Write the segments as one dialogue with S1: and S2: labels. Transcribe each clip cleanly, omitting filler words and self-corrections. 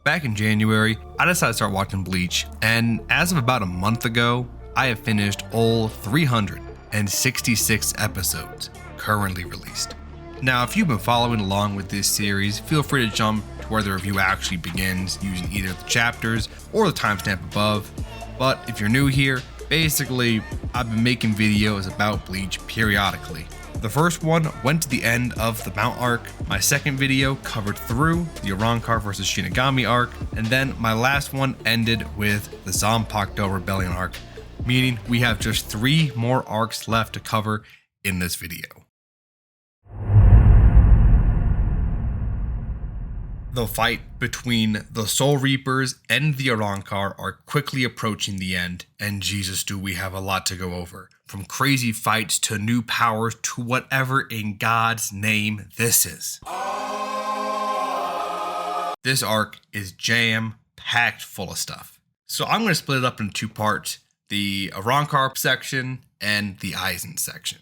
S1: Back in January, I decided to start watching Bleach, and as of about a month ago, I have finished all 366 episodes currently released. Now, if you've been following along with this series, feel free to jump to where the review actually begins using either the chapters or the timestamp above. But if you're new here, basically, I've been making videos about Bleach periodically. The first one went to the end of the Mount arc, my second video covered through the Arrancar vs Shinigami arc, and then my last one ended with the Zanpakuto Rebellion arc, meaning we have just 3 more arcs left to cover in this video. The fight between the Soul Reapers and the Arrancar are quickly approaching the end, and Jesus, do we have a lot to go over. From crazy fights to new powers to whatever in God's name this is. This arc is jam-packed full of stuff. So I'm going to split it up into 2 parts, the Arrancar section and the Aizen section.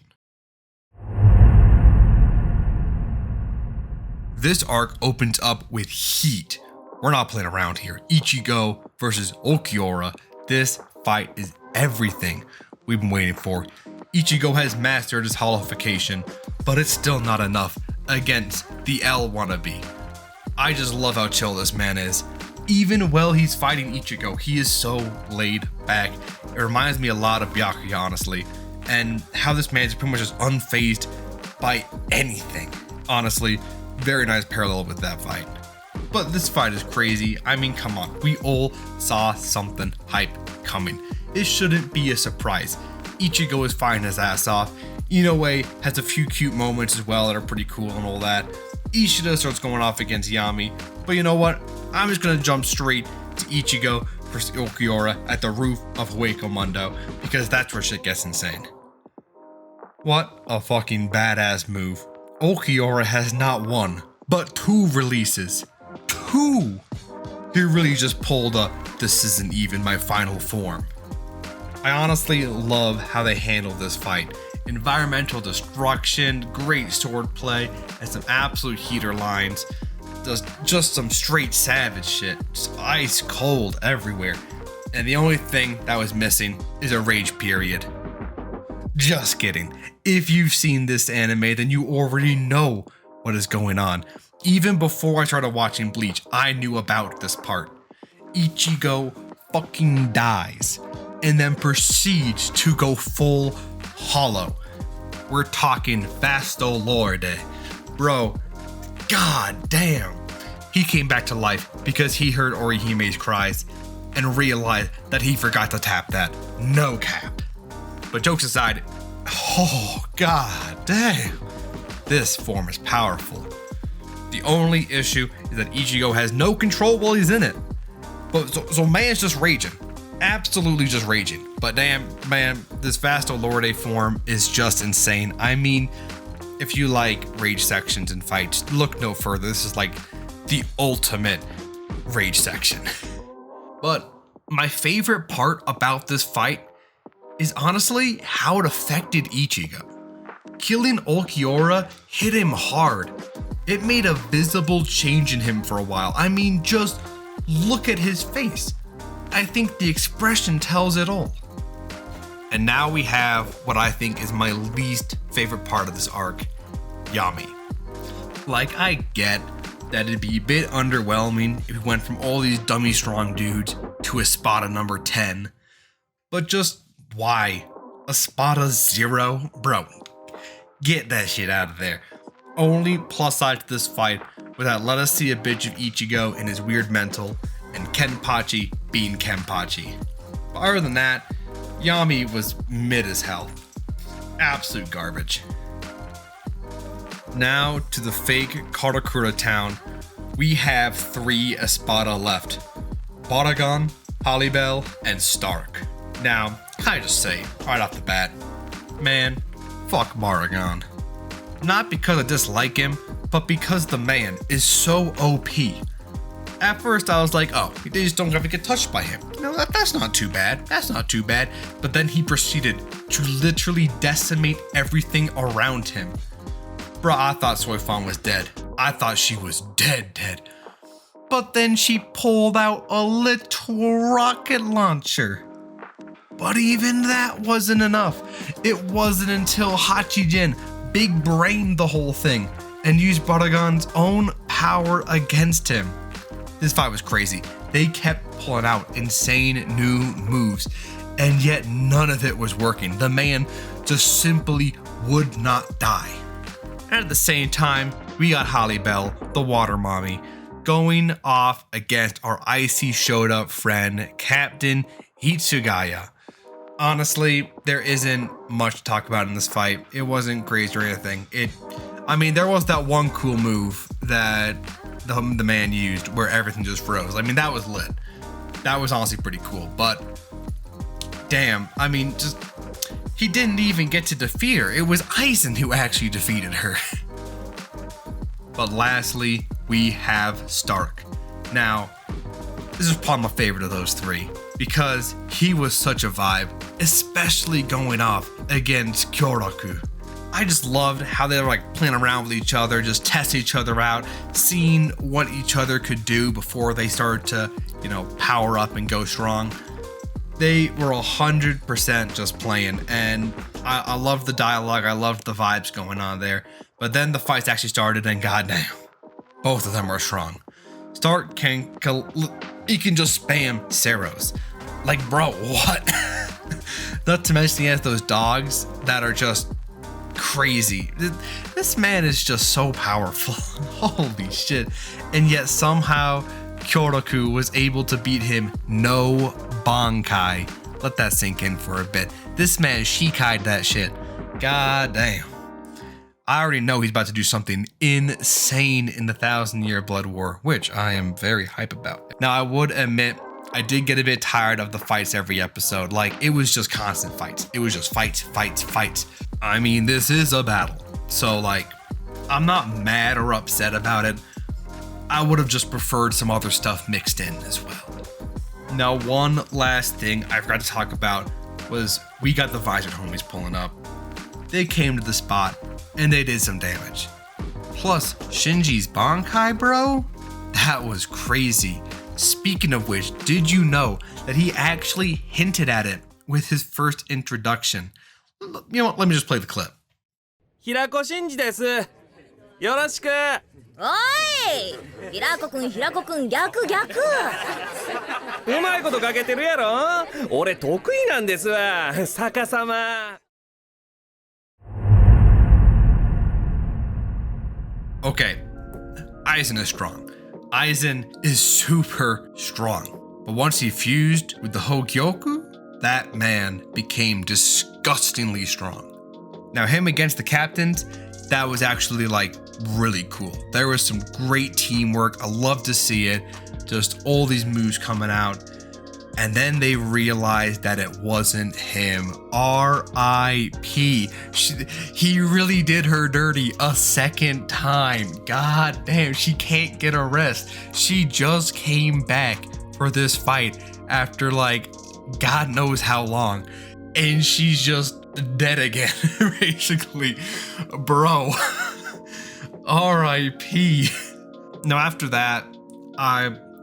S1: This arc opens up with heat. We're not playing around here. Ichigo versus Ulquiorra. This fight is everything we've been waiting for. Ichigo has mastered his holification, but it's still not enough against the L wannabe. I just love how chill this man is. Even while he's fighting Ichigo, he is so laid back. It reminds me a lot of Byakuya, honestly, and how this man is pretty much just unfazed by anything. Honestly, very nice parallel with that fight. But this fight is crazy. I mean, come on. We all saw something hype coming. It shouldn't be a surprise. Ichigo is fighting his ass off. Inoue has a few cute moments as well that are pretty cool and all that. Ishida starts going off against Yami. But you know what? I'm just going to jump straight to Ichigo versus Ulquiorra at the roof of Hueco Mundo, because that's where shit gets insane. What a fucking badass move. Ulquiorra has not 1, but 2 releases. 2! He really just pulled a "this isn't even my final form." I honestly love how they handled this fight. Environmental destruction, great swordplay, and some absolute heater lines. Just some straight savage shit. Just ice cold everywhere. And the only thing that was missing is a rage period. Just kidding. If you've seen this anime, then you already know what is going on. Even before I started watching Bleach, I knew about this part. Ichigo fucking dies and then proceeds to go full hollow. We're talking Fasto Lorde. Bro, god damn. He came back to life because he heard Orihime's cries and realized that he forgot to tap that. No cap. But jokes aside, oh god damn, this form is powerful. The only issue is that Ichigo has no control while he's in it. But so man's just raging, absolutely just raging. But damn man, this Fasto Lorde form is just insane. I mean, if you like rage sections and fights, look no further. This is like the ultimate rage section. But my favorite part about this fight is honestly how it affected Ichigo. Killing Ulquiorra hit him hard. It made a visible change in him for a while. I mean, just look at his face. I think the expression tells it all. And now we have what I think is my least favorite part of this arc, Yami. Like, I get that it'd be a bit underwhelming if we went from all these dummy strong dudes to Espada number 10, but just why? Espada 0? Bro, get that shit out of there. Only plus side to this fight was that let us see a bitch of Ichigo in his weird mental and Kenpachi being Kenpachi. But other than that, Yami was mid as hell. Absolute garbage. Now to the fake Karakura town, we have 3 Espada left. Baragon, Halibel, and Stark. Now, can I just say, right off the bat, man, fuck Baragon. Not because I dislike him, but because the man is so OP. At first I was like, oh, they just don't have to get touched by him. You know, that's not too bad. That's not too bad. But then he proceeded to literally decimate everything around him. Bruh, I thought Soifan was dead. I thought she was dead. but then she pulled out a little rocket launcher. But even that wasn't enough. It wasn't until Hachijin big brained the whole thing and used Baragon's own power against him. This fight was crazy. They kept pulling out insane new moves, and yet none of it was working. The man just simply would not die. And at the same time, we got Holly Bell, the water mommy, going off against our icy showed up friend, Captain Hitsugaya. Honestly, there isn't much to talk about in this fight. It wasn't crazy or anything. There was that one cool move that the man used where everything just froze. That was lit. That was honestly pretty cool. But damn, he didn't even get to defeat her. It was Aizen who actually defeated her. But lastly, we have Stark. Now, this is probably my favorite of those three because he was such a vibe, especially going off against Kyoraku. I just loved how they were playing around with each other, just testing each other out, seeing what each other could do before they started to, power up and go strong. They were 100% just playing, and I loved the dialogue, I loved the vibes going on there. But then the fights actually started, and goddamn, both of them are strong. Stark he can just spam Ceros. Bro, what? Not to mention he has those dogs that are just crazy. This man is just so powerful. Holy shit. And yet somehow Kyoraku was able to beat him no Bankai. Let that sink in for a bit. This man Shikai'd that shit. God damn. I already know he's about to do something insane in the 1,000-Year Blood War, which I am very hype about. Now, I would admit, I did get a bit tired of the fights every episode. It was just constant fights. It was just fights. This is a battle. So, I'm not mad or upset about it. I would have just preferred some other stuff mixed in as well. Now, one last thing I forgot to talk about was we got the Visored homies pulling up. They came to the spot and they did some damage. Plus, Shinji's Bankai, bro? That was crazy. Speaking of which, did you know that he actually hinted at it with his first introduction? You know what? Let me just play the clip.
S2: Hirako Shinji desu. Yoroshiku.
S3: Oi! Hirako kun, gyaku.
S2: うまいことかけてるやろ俺得意なんですわ逆さま
S1: Okay, Aizen is strong. Aizen is super strong. But once he fused with the Hogyoku, that man became disgustingly strong. Now him against the captains, that was actually really cool. There was some great teamwork. I love to see it. Just all these moves coming out. And then they realized that it wasn't him. R.I.P. He really did her dirty a second time. God damn, she can't get a rest. She just came back for this fight after God knows how long. And she's just dead again, basically. Bro. R.I.P. Now after that,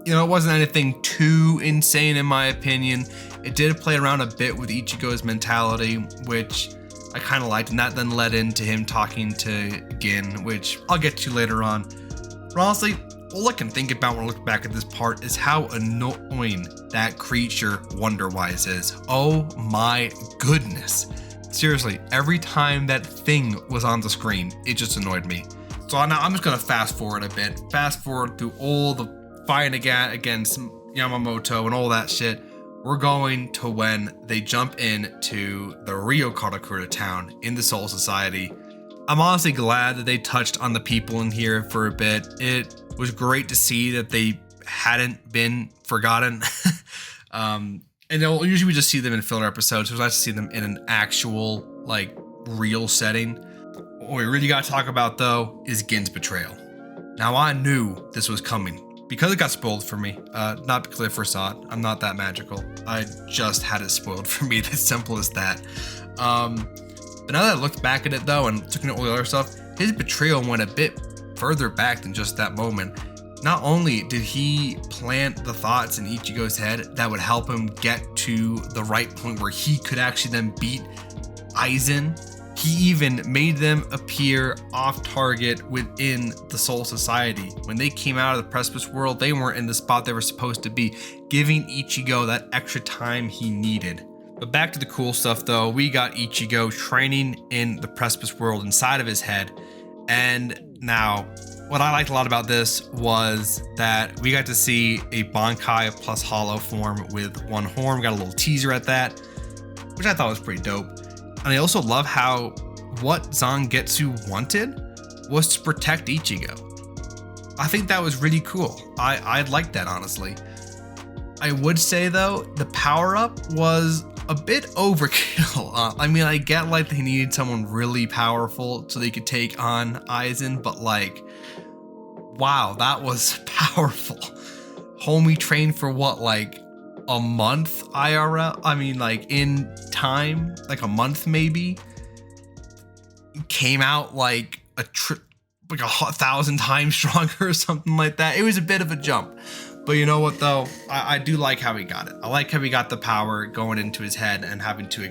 S1: it wasn't anything too insane in my opinion. It did play around a bit with Ichigo's mentality, which I kind of liked, and that then led into him talking to Gin, which I'll get to later on. But honestly, all I can think about when I look back at this part is how annoying that creature Wonderwise is. Oh my goodness. Seriously, every time that thing was on the screen, it just annoyed me. So now I'm just going to fast forward a bit. Fast forward through all the fighting against Yamamoto and all that shit. We're going to when they jump into the Rio Karakura town in the Soul Society. I'm honestly glad that they touched on the people in here for a bit. It was great to see that they hadn't been forgotten. And usually we just see them in filler episodes. So it's nice to see them in an actual, real setting. What we really got to talk about, though, is Gin's betrayal. Now, I knew this was coming because it got spoiled for me. Not because I first saw it. I'm not that magical. I just had it spoiled for me. As simple as that. But now that I looked back at it, though, and took into all the other stuff, his betrayal went a bit further back than just that moment. not only did he plant the thoughts in Ichigo's head that would help him get to the right point where he could actually then beat Aizen, he even made them appear off target within the Soul Society. When they came out of the Precipice World, they weren't in the spot they were supposed to be, giving Ichigo that extra time he needed. But back to the cool stuff though, we got Ichigo training in the Precipice World inside of his head. And now, what I liked a lot about this was that we got to see a Bankai plus Hollow form with one horn. We got a little teaser at that, which I thought was pretty dope. And I also love how what Zangetsu wanted was to protect Ichigo. I think that was really cool. I liked that, honestly. I would say though, the power-up was a bit overkill. I mean, I get like they needed someone really powerful so they could take on Aizen, but like, wow, that was powerful. Homie trained for what, like a month IRL? I mean, like in time, like a month maybe. Came out like like 1,000 times stronger or something like that. It was a bit of a jump. But you know what though? I do like how he got it. I like how he got the power going into his head and having to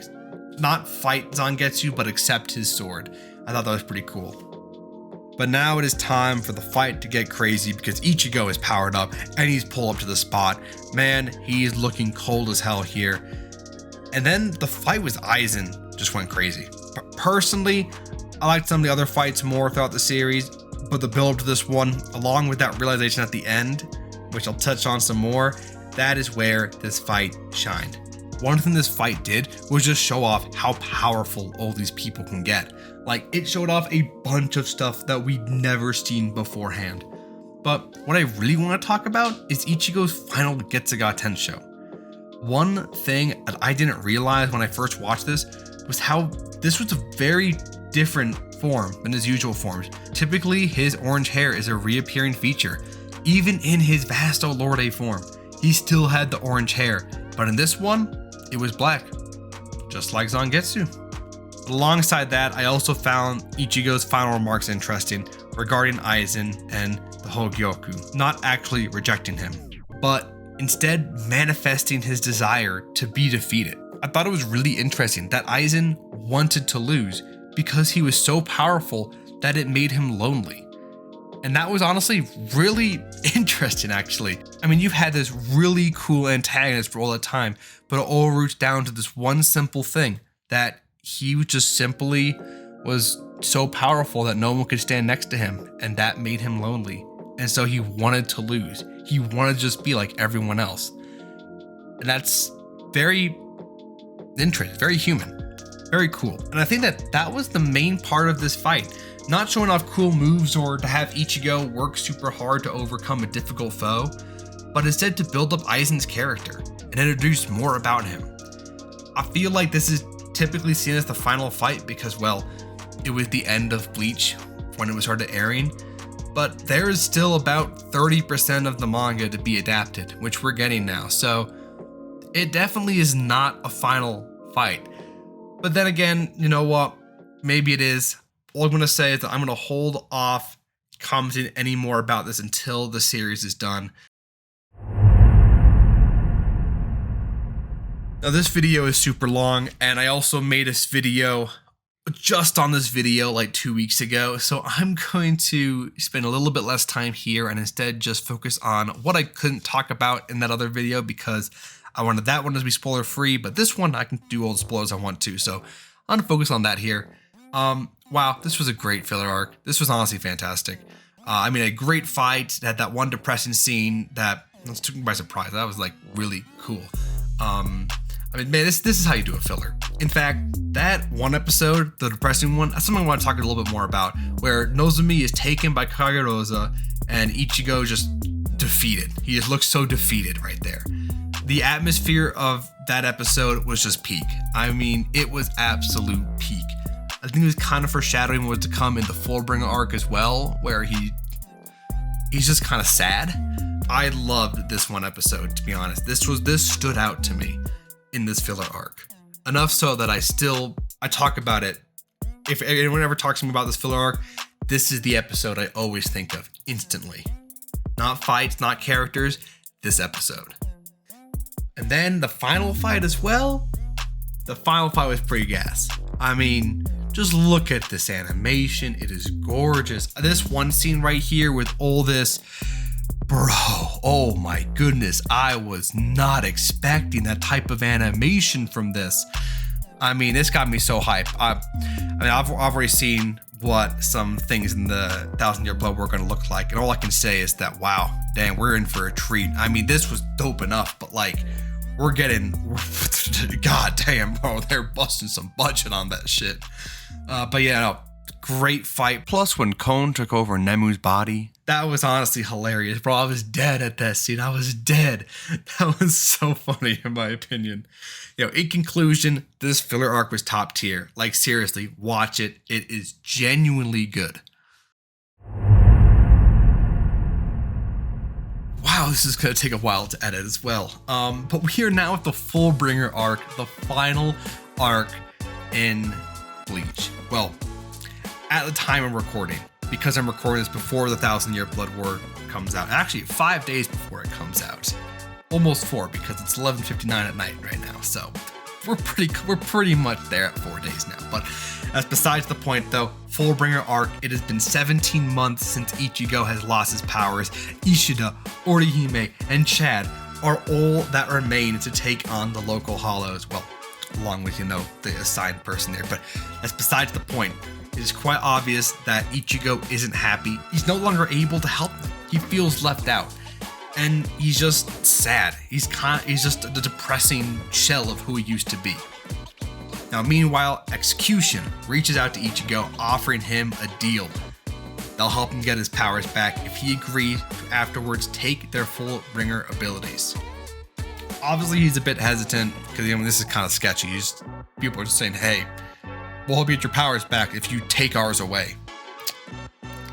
S1: not fight Zangetsu, but accept his sword. I thought that was pretty cool. But now it is time for the fight to get crazy because Ichigo is powered up and he's pulled up to the spot. Man, he's looking cold as hell here. And then the fight with Aizen just went crazy. But personally, I liked some of the other fights more throughout the series, but the build up to this one, along with that realization at the end, which I'll touch on some more, that is where this fight shined. One thing this fight did was just show off how powerful all these people can get. Like, it showed off a bunch of stuff that we'd never seen beforehand. But what I really want to talk about is Ichigo's final Getsuga Tensho. One thing that I didn't realize when I first watched this was how this was a very different form than his usual forms. Typically, his orange hair is a reappearing feature. Even in his Vasto Lorde form, he still had the orange hair, but in this one, it was black, just like Zangetsu. Alongside that, I also found Ichigo's final remarks interesting regarding Aizen and the Hogyoku, not actually rejecting him, but instead manifesting his desire to be defeated. I thought it was really interesting that Aizen wanted to lose because he was so powerful that it made him lonely. And that was honestly really interesting, actually. I mean, you've had this really cool antagonist for all the time, but it all roots down to this one simple thing, that he just simply was so powerful that no one could stand next to him, and that made him lonely. And so he wanted to lose. He wanted to just be like everyone else. And that's very interesting, very human, very cool. And I think that that was the main part of this fight. Not showing off cool moves or to have Ichigo work super hard to overcome a difficult foe, but instead to build up Aizen's character and introduce more about him. I feel like this is typically seen as the final fight because, well, it was the end of Bleach when it was started airing, but there is still about 30% of the manga to be adapted, which we're getting now, so it definitely is not a final fight. But then again, you know what? Maybe it is. All I'm going to say is that I'm going to hold off commenting any more about this until the series is done. Now this video is super long, and I also made this video just on this video like 2 weeks ago, so I'm going to spend a little bit less time here and instead just focus on what I couldn't talk about in that other video because I wanted that one to be spoiler free, but this one I can do all the spoilers I want to, so I'm going to focus on that here. Wow, this was a great filler arc. This was honestly fantastic. I mean, a great fight. It had that one depressing scene that took me by surprise. That was like really cool. I mean, man, this is how you do a filler. In fact, that one episode, the depressing one, that's something I want to talk a little bit more about, where Nozomi is taken by Kagerosa and Ichigo just defeated. He just looks so defeated right there. The atmosphere of that episode was just peak. I mean, it was absolute peak. I think it was kind of foreshadowing what was to come in the Fullbringer arc as well, where he's just kind of sad. I loved this one episode, to be honest. This stood out to me in this filler arc. Enough so that I talk about it. If anyone ever talks to me about this filler arc, this is the episode I always think of instantly. Not fights, not characters, this episode. And then the final fight as well. The final fight was pretty gas. I mean, just look at this animation. It is gorgeous. This one scene right here with all this, bro, oh my goodness. I was not expecting that type of animation from this. I mean, this got me so hyped. I've already seen what some things in the 1,000 Year Blood were going to look like. And all I can say is that, wow, damn, we're in for a treat. I mean, this was dope enough, but like, we're getting, god damn, bro, they're busting some budget on that shit. But yeah, no, great fight. Plus, when Kon took over Nemu's body, that was honestly hilarious, bro. I was dead at that scene. I was dead. That was so funny, in my opinion. You know, in conclusion, this filler arc was top tier. Like, seriously, watch it. It is genuinely good. Wow, this is going to take a while to edit as well. But we are now at the Fullbringer Arc, the final arc in Bleach. Well, at the time I'm recording, because I'm recording this before the 1,000 Year Blood War comes out. Actually, 5 days before it comes out. Almost 4, because it's 11:59 at night right now. So we're pretty much there at 4 days now. But that's besides the point, though. Fullbringer Arc. It has been 17 months since Ichigo has lost his powers. Ishida, Orihime, and Chad are all that remain to take on the local Hollows. Well, along with, you know, the assigned person there. But that's besides the point. It is quite obvious that Ichigo isn't happy. He's no longer able to help them. He feels left out. And he's just sad. He's just the depressing shell of who he used to be. Now, meanwhile, Execution reaches out to Ichigo, offering him a deal. They'll help him get his powers back if he agrees to afterwards take their Fullbringer abilities. Obviously, he's a bit hesitant because, you know, this is kind of sketchy. People are just saying, hey, we'll help you get your powers back if you take ours away.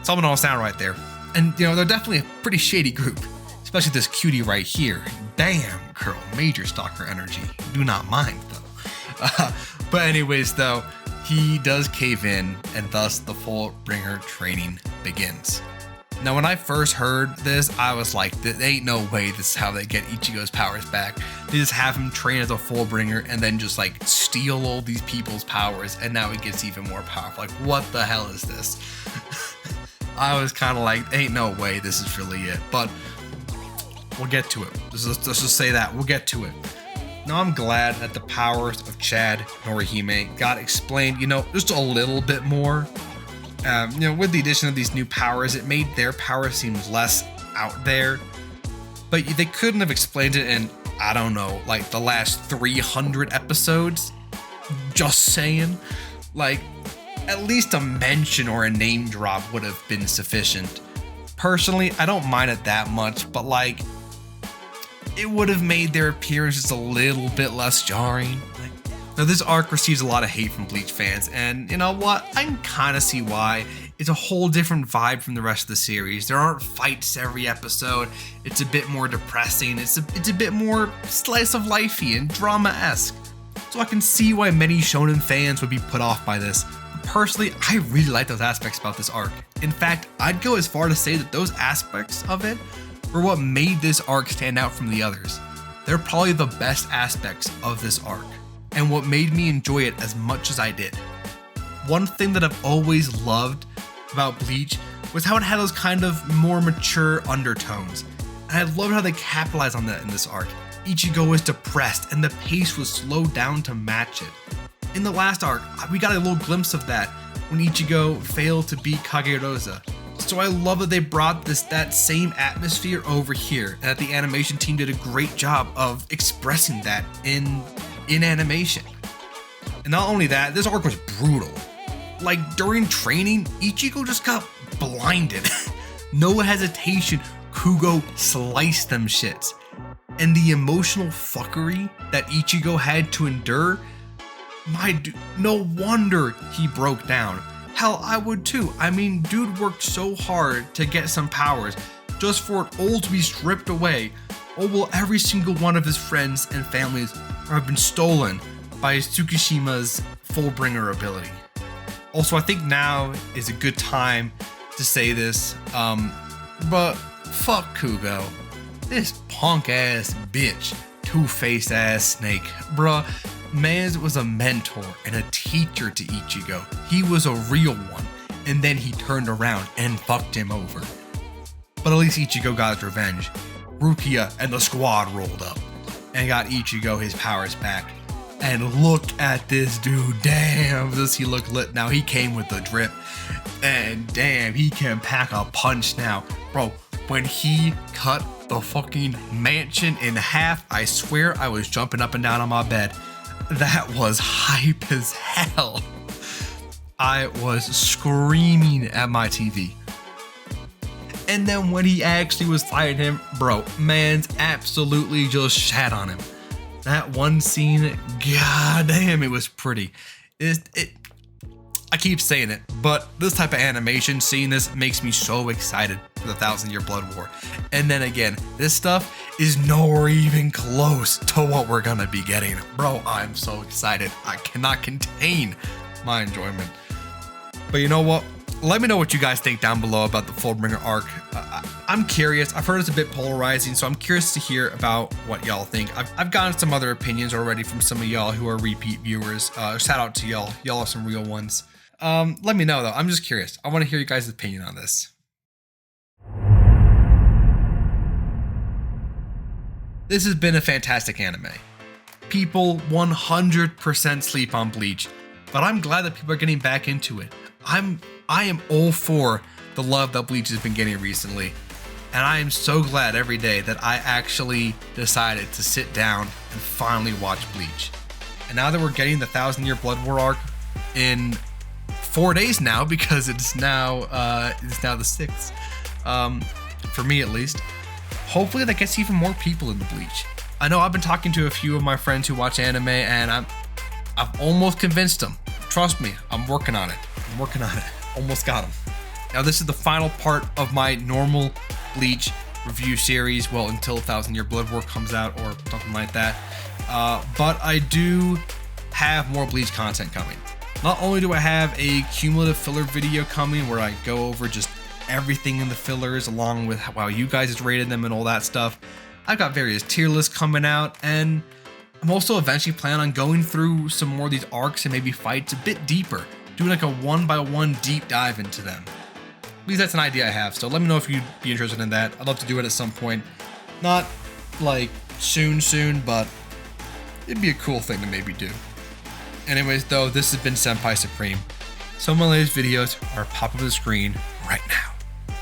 S1: Something don't sound right there. And, you know, they're definitely a pretty shady group. Especially this cutie right here. Damn, girl, major stalker energy. Do not mind, though. But anyways, though, he does cave in, and thus the Fullbringer training begins. Now, when I first heard this, I was like, there ain't no way this is how they get Ichigo's powers back. They just have him train as a Fullbringer and then just like steal all these people's powers, and now he gets even more powerful. Like, what the hell is this? I was kind of like, ain't no way this is really it. But we'll get to it. Let's just say that. We'll get to it. Now, I'm glad that the powers of Chad and Orihime got explained, you know, just a little bit more. You know, with the addition of these new powers, it made their power seem less out there. But they couldn't have explained it in, I don't know, like the last 300 episodes. Just saying. Like, at least a mention or a name drop would have been sufficient. Personally, I don't mind it that much, but like, it would have made their appearance just a little bit less jarring. Now, this arc receives a lot of hate from Bleach fans, and you know what? I can kind of see why. It's a whole different vibe from the rest of the series. There aren't fights every episode. It's a bit more depressing. It's a bit more slice of lifey and drama-esque. So I can see why many shonen fans would be put off by this. But personally, I really like those aspects about this arc. In fact, I'd go as far to say that those aspects of it were what made this arc stand out from the others. They're probably the best aspects of this arc, and what made me enjoy it as much as I did. One thing that I've always loved about Bleach was how it had those kind of more mature undertones, and I loved how they capitalized on that in this arc. Ichigo was depressed, and the pace was slowed down to match it. In the last arc, we got a little glimpse of that when Ichigo failed to beat Kagerosa. So I love that they brought that same atmosphere over here, and that the animation team did a great job of expressing that in animation. And not only that, this arc was brutal. Like, during training, Ichigo just got blinded. No hesitation, Kugo sliced them shits. And the emotional fuckery that Ichigo had to endure, no wonder he broke down. Hell, I would too. I mean, dude worked so hard to get some powers just for it all to be stripped away. Or will every single one of his friends and families have been stolen by Tsukishima's Fullbringer ability. Also, I think now is a good time to say this, but Fuck Kugo. This punk ass bitch. Two-faced ass snake. Bruh, Mans was a mentor and a teacher to Ichigo. He was a real one. And then he turned around and fucked him over. But at least Ichigo got his revenge. Rukia and the squad rolled up and got Ichigo his powers back. And look at this dude. Damn, does he look lit now? He came with the drip. And damn, he can pack a punch now. Bro, when he cut the fucking mansion in half, I swear I was jumping up and down on my bed. That was hype as hell. I was screaming at my TV. And then when he actually was fighting him, bro, Mans absolutely just shat on him. That one scene, goddamn, it was pretty. I keep saying it, but this type of animation, seeing this makes me so excited for the 1,000-Year Blood War. And then again, this stuff is nowhere even close to what we're gonna be getting. Bro, I'm so excited. I cannot contain my enjoyment. But you know what? Let me know what you guys think down below about the Fullbringer arc. I'm curious. I've heard it's a bit polarizing, so I'm curious to hear about what y'all think. I've gotten some other opinions already from some of y'all who are repeat viewers. Shout out to y'all. Y'all are some real ones. Let me know though. I'm just curious. I want to hear you guys' opinion on this. This has been a fantastic anime. People 100% sleep on Bleach, but I'm glad that people are getting back into it. I am all for the love that Bleach has been getting recently, and I am so glad every day that I actually decided to sit down and finally watch Bleach. And now that we're getting the 1,000-Year Blood War arc in 4 days now, because it's now the 6th, for me at least. Hopefully that gets even more people into Bleach. I know I've been talking to a few of my friends who watch anime, and I've almost convinced them. Trust me, I'm working on it. Almost got them. Now this is the final part of my normal Bleach review series. Well, until 1,000-Year Blood War comes out or something like that. But I do have more Bleach content coming. Not only do I have a cumulative filler video coming where I go over just everything in the fillers along with how you guys has rated them and all that stuff. I've got various tier lists coming out, and I'm also eventually planning on going through some more of these arcs and maybe fights a bit deeper, doing like a 1-by-1 deep dive into them. At least that's an idea I have, so let me know if you'd be interested in that. I'd love to do it at some point. Not like soon, but it'd be a cool thing to maybe do. Anyways though, this has been Senpai Supreme. Some of my latest videos are popping up on the screen right now.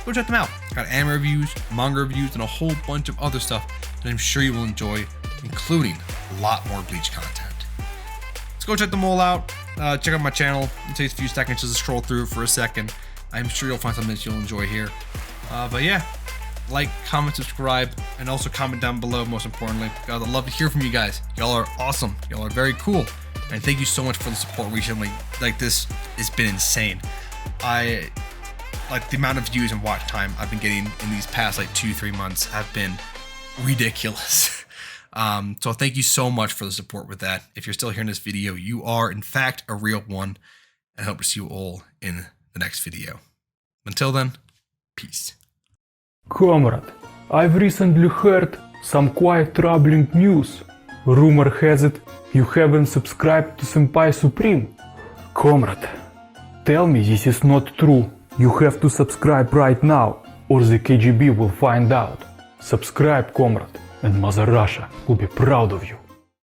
S1: Go check them out. Got anime reviews, manga reviews, and a whole bunch of other stuff that I'm sure you will enjoy, including a lot more Bleach content. Let's go check them all out. Check out my channel. It takes a few seconds just to scroll through it for a second. I'm sure you'll find something that you'll enjoy here. But yeah, like, comment, subscribe, and also comment down below, most importantly. Guys, I'd love to hear from you guys. Y'all are awesome. Y'all are very cool. And thank you so much for the support recently. Like, this has been insane. Like, the amount of views and watch time I've been getting in these past like 2-3 months have been ridiculous. So thank you so much for the support with that. If you're still hearing this video, you are in fact a real one. I hope to see you all in the next video. Until then, peace.
S4: Comrade, I've recently heard some quite troubling news. Rumor has it you haven't subscribed to Senpai Supreme. Comrade, tell me this is not true. You have to subscribe right now, or the KGB will find out. Subscribe, comrade, and Mother Russia will be proud of you.